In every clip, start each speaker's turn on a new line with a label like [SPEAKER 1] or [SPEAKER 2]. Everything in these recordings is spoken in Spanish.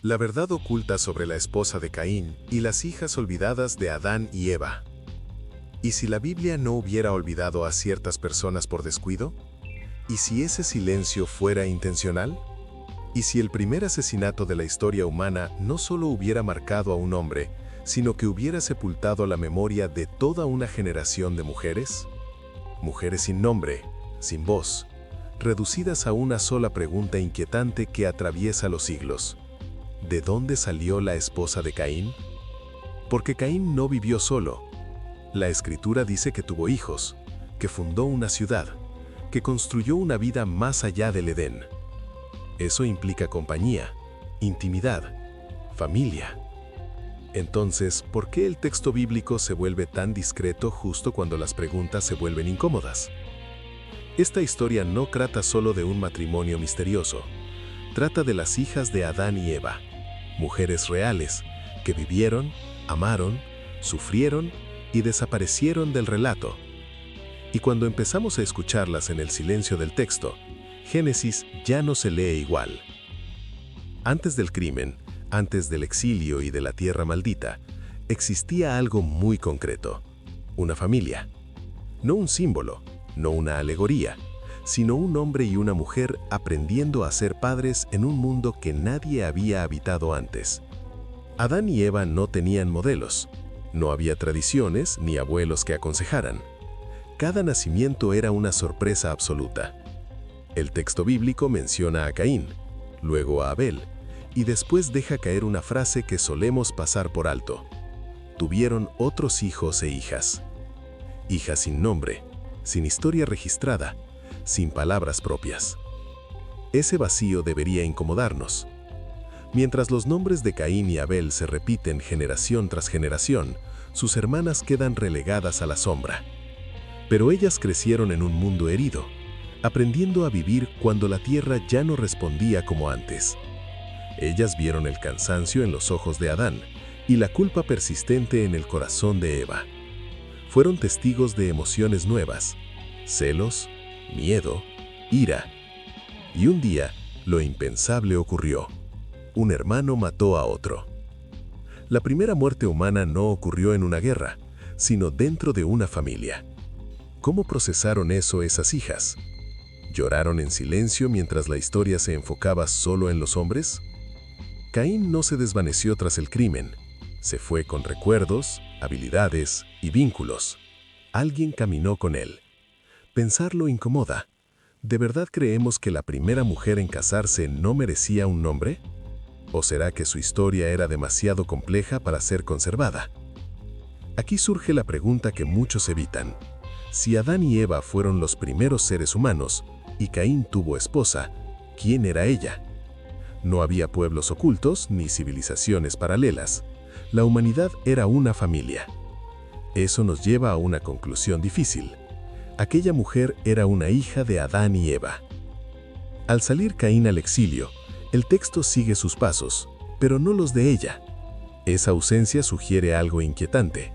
[SPEAKER 1] La verdad oculta sobre la esposa de Caín y las hijas olvidadas de Adán y Eva. ¿Y si la Biblia no hubiera olvidado a ciertas personas por descuido? ¿Y si ese silencio fuera intencional? ¿Y si el primer asesinato de la historia humana no solo hubiera marcado a un hombre, sino que hubiera sepultado la memoria de toda una generación de mujeres? Mujeres sin nombre, sin voz, reducidas a una sola pregunta inquietante que atraviesa los siglos. ¿De dónde salió la esposa de Caín? Porque Caín no vivió solo. La Escritura dice que tuvo hijos, que fundó una ciudad, que construyó una vida más allá del Edén. Eso implica compañía, intimidad, familia. Entonces, ¿por qué el texto bíblico se vuelve tan discreto justo cuando las preguntas se vuelven incómodas? Esta historia no trata solo de un matrimonio misterioso. Trata de las hijas de Adán y Eva, mujeres reales que vivieron, amaron, sufrieron y desaparecieron del relato. Y cuando empezamos a escucharlas en el silencio del texto, Génesis ya no se lee igual. Antes del crimen, antes del exilio y de la tierra maldita, existía algo muy concreto: una familia. No un símbolo, no una alegoría, sino un hombre y una mujer aprendiendo a ser padres en un mundo que nadie había habitado antes. Adán y Eva no tenían modelos, no había tradiciones ni abuelos que aconsejaran. Cada nacimiento era una sorpresa absoluta. El texto bíblico menciona a Caín, luego a Abel, y después deja caer una frase que solemos pasar por alto. Tuvieron otros hijos e hijas. Hijas sin nombre, sin historia registrada, sin palabras propias. Ese vacío debería incomodarnos. Mientras los nombres de Caín y Abel se repiten generación tras generación, sus hermanas quedan relegadas a la sombra. Pero ellas crecieron en un mundo herido, aprendiendo a vivir cuando la tierra ya no respondía como antes. Ellas vieron el cansancio en los ojos de Adán y la culpa persistente en el corazón de Eva. Fueron testigos de emociones nuevas: celos, miedo, ira. Y un día, lo impensable ocurrió. Un hermano mató a otro. La primera muerte humana no ocurrió en una guerra, sino dentro de una familia. ¿Cómo procesaron eso esas hijas? ¿Lloraron en silencio mientras la historia se enfocaba solo en los hombres? Caín no se desvaneció tras el crimen. Se fue con recuerdos, habilidades y vínculos. Alguien caminó con él. Pensarlo incomoda. ¿De verdad creemos que la primera mujer en casarse no merecía un nombre? ¿O será que su historia era demasiado compleja para ser conservada? Aquí surge la pregunta que muchos evitan. Si Adán y Eva fueron los primeros seres humanos y Caín tuvo esposa, ¿quién era ella? No había pueblos ocultos ni civilizaciones paralelas. La humanidad era una familia. Eso nos lleva a una conclusión difícil. Aquella mujer era una hija de Adán y Eva. Al salir Caín al exilio, el texto sigue sus pasos, pero no los de ella. Esa ausencia sugiere algo inquietante.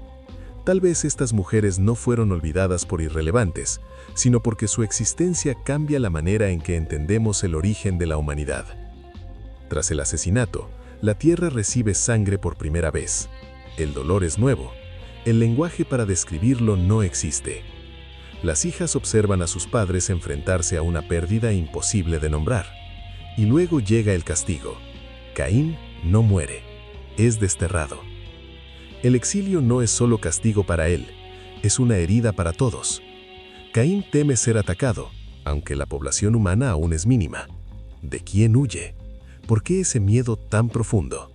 [SPEAKER 1] Tal vez estas mujeres no fueron olvidadas por irrelevantes, sino porque su existencia cambia la manera en que entendemos el origen de la humanidad. Tras el asesinato, la tierra recibe sangre por primera vez. El dolor es nuevo. El lenguaje para describirlo no existe. Las hijas observan a sus padres enfrentarse a una pérdida imposible de nombrar. Y luego llega el castigo. Caín no muere, es desterrado. El exilio no es solo castigo para él, es una herida para todos. Caín teme ser atacado, aunque la población humana aún es mínima. ¿De quién huye? ¿Por qué ese miedo tan profundo?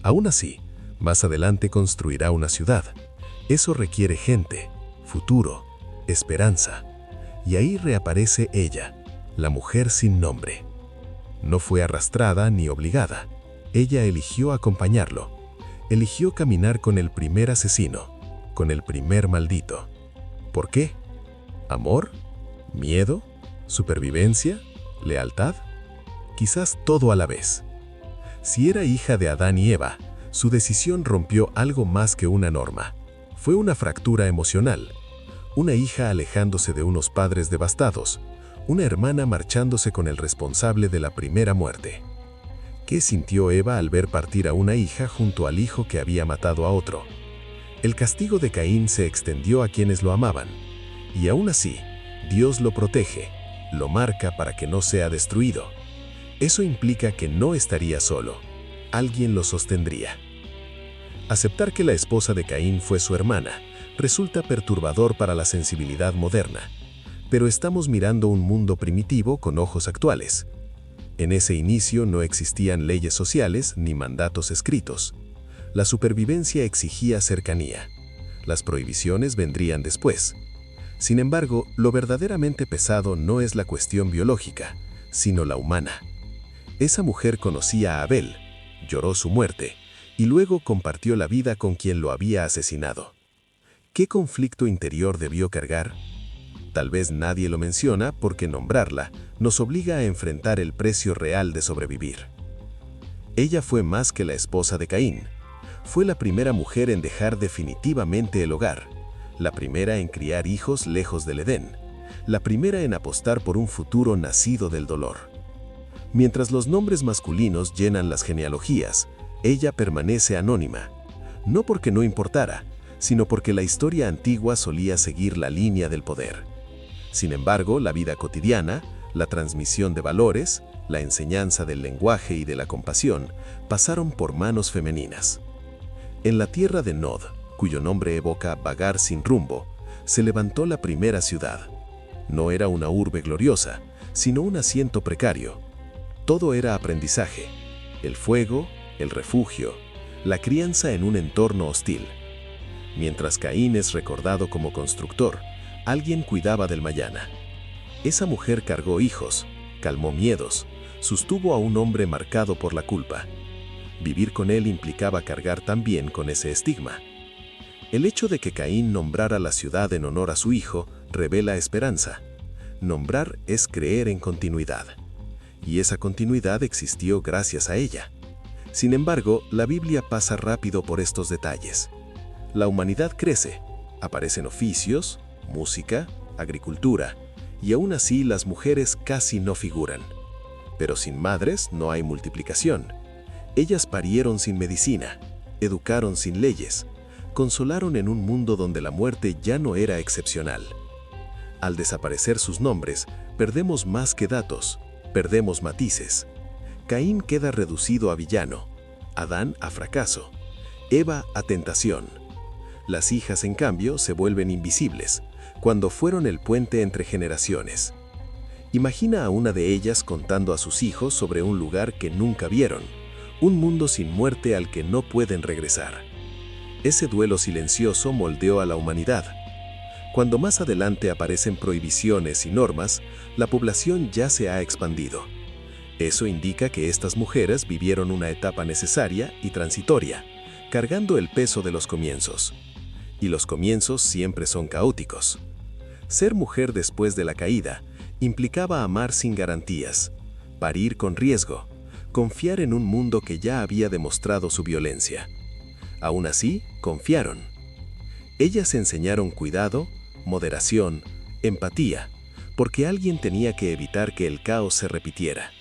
[SPEAKER 1] Aún así, más adelante construirá una ciudad. Eso requiere gente, futuro, esperanza. Y ahí reaparece ella, la mujer sin nombre. No fue arrastrada ni obligada. Ella eligió acompañarlo. Eligió caminar con el primer asesino, con el primer maldito. ¿Por qué? ¿Amor? ¿Miedo? ¿Supervivencia? ¿Lealtad? Quizás todo a la vez. Si era hija de Adán y Eva, su decisión rompió algo más que una norma. Fue una fractura emocional. Una hija alejándose de unos padres devastados. Una hermana marchándose con el responsable de la primera muerte. ¿Qué sintió Eva al ver partir a una hija junto al hijo que había matado a otro? El castigo de Caín se extendió a quienes lo amaban. Y aún así, Dios lo protege, lo marca para que no sea destruido. Eso implica que no estaría solo. Alguien lo sostendría. Aceptar que la esposa de Caín fue su hermana resulta perturbador para la sensibilidad moderna. Pero estamos mirando un mundo primitivo con ojos actuales. En ese inicio no existían leyes sociales ni mandatos escritos. La supervivencia exigía cercanía. Las prohibiciones vendrían después. Sin embargo, lo verdaderamente pesado no es la cuestión biológica, sino la humana. Esa mujer conocía a Abel, lloró su muerte, y luego compartió la vida con quien lo había asesinado. ¿Qué conflicto interior debió cargar? Tal vez nadie lo menciona porque nombrarla nos obliga a enfrentar el precio real de sobrevivir. Ella fue más que la esposa de Caín. Fue la primera mujer en dejar definitivamente el hogar, la primera en criar hijos lejos del Edén, la primera en apostar por un futuro nacido del dolor. Mientras los nombres masculinos llenan las genealogías, ella permanece anónima, no porque no importara, sino porque la historia antigua solía seguir la línea del poder. Sin embargo, la vida cotidiana, la transmisión de valores, la enseñanza del lenguaje y de la compasión pasaron por manos femeninas. En la tierra de Nod, cuyo nombre evoca vagar sin rumbo, se levantó la primera ciudad. No era una urbe gloriosa, sino un asiento precario. Todo era aprendizaje: el fuego, el refugio, la crianza en un entorno hostil. Mientras Caín es recordado como constructor, alguien cuidaba del mañana. Esa mujer cargó hijos, calmó miedos, sostuvo a un hombre marcado por la culpa. Vivir con él implicaba cargar también con ese estigma. El hecho de que Caín nombrara la ciudad en honor a su hijo revela esperanza. Nombrar es creer en continuidad. Y esa continuidad existió gracias a ella. Sin embargo, la Biblia pasa rápido por estos detalles. La humanidad crece, aparecen oficios, música, agricultura, y aún así las mujeres casi no figuran. Pero sin madres no hay multiplicación. Ellas parieron sin medicina, educaron sin leyes, consolaron en un mundo donde la muerte ya no era excepcional. Al desaparecer sus nombres, perdemos más que datos, perdemos matices. Caín queda reducido a villano, Adán a fracaso, Eva a tentación. Las hijas, en cambio, se vuelven invisibles, cuando fueron el puente entre generaciones. Imagina a una de ellas contando a sus hijos sobre un lugar que nunca vieron, un mundo sin muerte al que no pueden regresar. Ese duelo silencioso moldeó a la humanidad. Cuando más adelante aparecen prohibiciones y normas, la población ya se ha expandido. Eso indica que estas mujeres vivieron una etapa necesaria y transitoria, cargando el peso de los comienzos. Y los comienzos siempre son caóticos. Ser mujer después de la caída implicaba amar sin garantías, parir con riesgo, confiar en un mundo que ya había demostrado su violencia. Aún así, confiaron. Ellas enseñaron cuidado, moderación, empatía, porque alguien tenía que evitar que el caos se repitiera.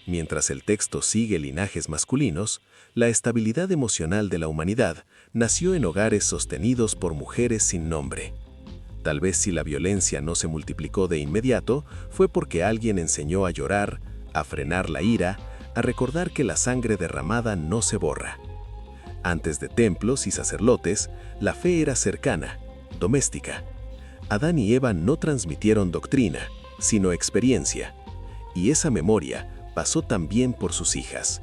[SPEAKER 1] Mientras el texto sigue linajes masculinos, la estabilidad emocional de la humanidad nació en hogares sostenidos por mujeres sin nombre. Tal vez si la violencia no se multiplicó de inmediato, fue porque alguien enseñó a llorar, a frenar la ira, a recordar que la sangre derramada no se borra. Antes de templos y sacerdotes, la fe era cercana, doméstica. Adán y Eva no transmitieron doctrina, sino experiencia, y esa memoria pasó también por sus hijas.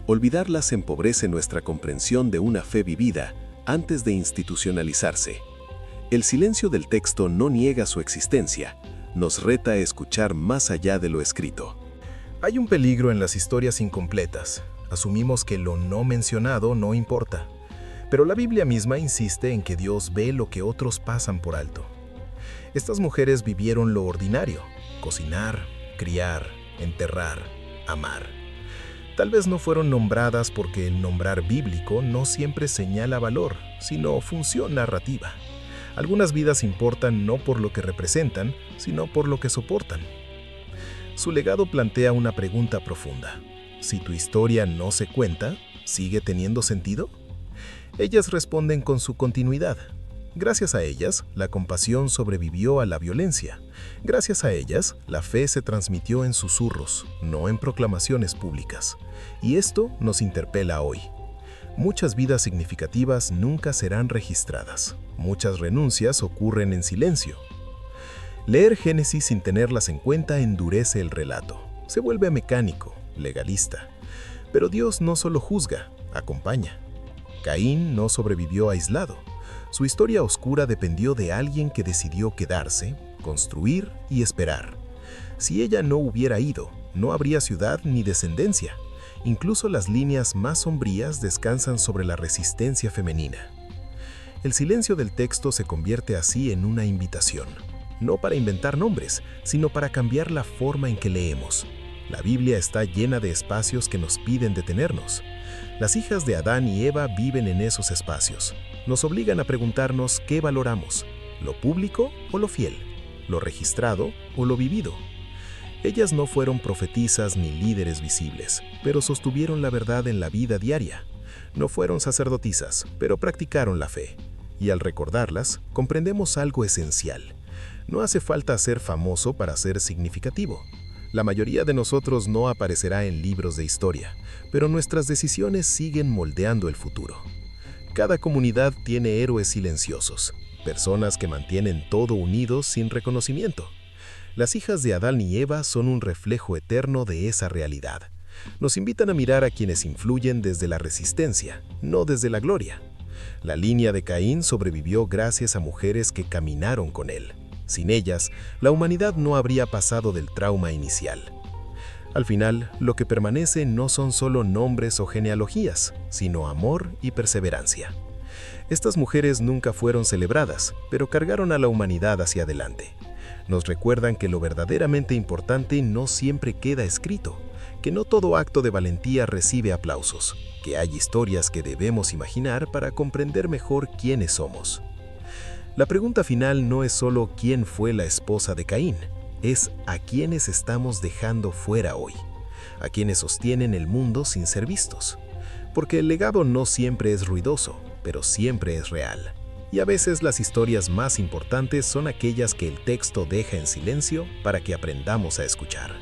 [SPEAKER 1] Olvidarlas empobrece nuestra comprensión de una fe vivida antes de institucionalizarse. El silencio del texto no niega su existencia, nos reta a escuchar más allá de lo escrito.
[SPEAKER 2] Hay un peligro en las historias incompletas. Asumimos que lo no mencionado no importa. Pero la Biblia misma insiste en que Dios ve lo que otros pasan por alto. Estas mujeres vivieron lo ordinario: cocinar, criar, enterrar, amar. Tal vez no fueron nombradas porque el nombrar bíblico no siempre señala valor, sino función narrativa. Algunas vidas importan no por lo que representan, sino por lo que soportan. Su legado plantea una pregunta profunda: Si tu historia no se cuenta, ¿sigue teniendo sentido? Ellas responden con su continuidad. Gracias a ellas, la compasión sobrevivió a la violencia. Gracias a ellas, la fe se transmitió en susurros, no en proclamaciones públicas. Y esto nos interpela hoy. Muchas vidas significativas nunca serán registradas. Muchas renuncias ocurren en silencio. Leer Génesis sin tenerlas en cuenta endurece el relato. Se vuelve mecánico, legalista. Pero Dios no solo juzga, acompaña. Caín no sobrevivió aislado. Su historia oscura dependió de alguien que decidió quedarse, construir y esperar. Si ella no hubiera ido, no habría ciudad ni descendencia. Incluso las líneas más sombrías descansan sobre la resistencia femenina. El silencio del texto se convierte así en una invitación, no para inventar nombres, sino para cambiar la forma en que leemos. La Biblia está llena de espacios que nos piden detenernos. Las hijas de Adán y Eva viven en esos espacios. Nos obligan a preguntarnos qué valoramos, lo público o lo fiel, lo registrado o lo vivido. Ellas no fueron profetisas ni líderes visibles, pero sostuvieron la verdad en la vida diaria. No fueron sacerdotisas, pero practicaron la fe. Y al recordarlas, comprendemos algo esencial. No hace falta ser famoso para ser significativo. La mayoría de nosotros no aparecerá en libros de historia, pero nuestras decisiones siguen moldeando el futuro. Cada comunidad tiene héroes silenciosos, personas que mantienen todo unido sin reconocimiento. Las hijas de Adán y Eva son un reflejo eterno de esa realidad. Nos invitan a mirar a quienes influyen desde la resistencia, no desde la gloria. La línea de Caín sobrevivió gracias a mujeres que caminaron con él. Sin ellas, la humanidad no habría pasado del trauma inicial. Al final, lo que permanece no son solo nombres o genealogías, sino amor y perseverancia. Estas mujeres nunca fueron celebradas, pero cargaron a la humanidad hacia adelante. Nos recuerdan que lo verdaderamente importante no siempre queda escrito, que no todo acto de valentía recibe aplausos, que hay historias que debemos imaginar para comprender mejor quiénes somos. La pregunta final no es solo quién fue la esposa de Caín, es a quiénes estamos dejando fuera hoy, a quienes sostienen el mundo sin ser vistos. Porque el legado no siempre es ruidoso, pero siempre es real. Y a veces las historias más importantes son aquellas que el texto deja en silencio para que aprendamos a escuchar.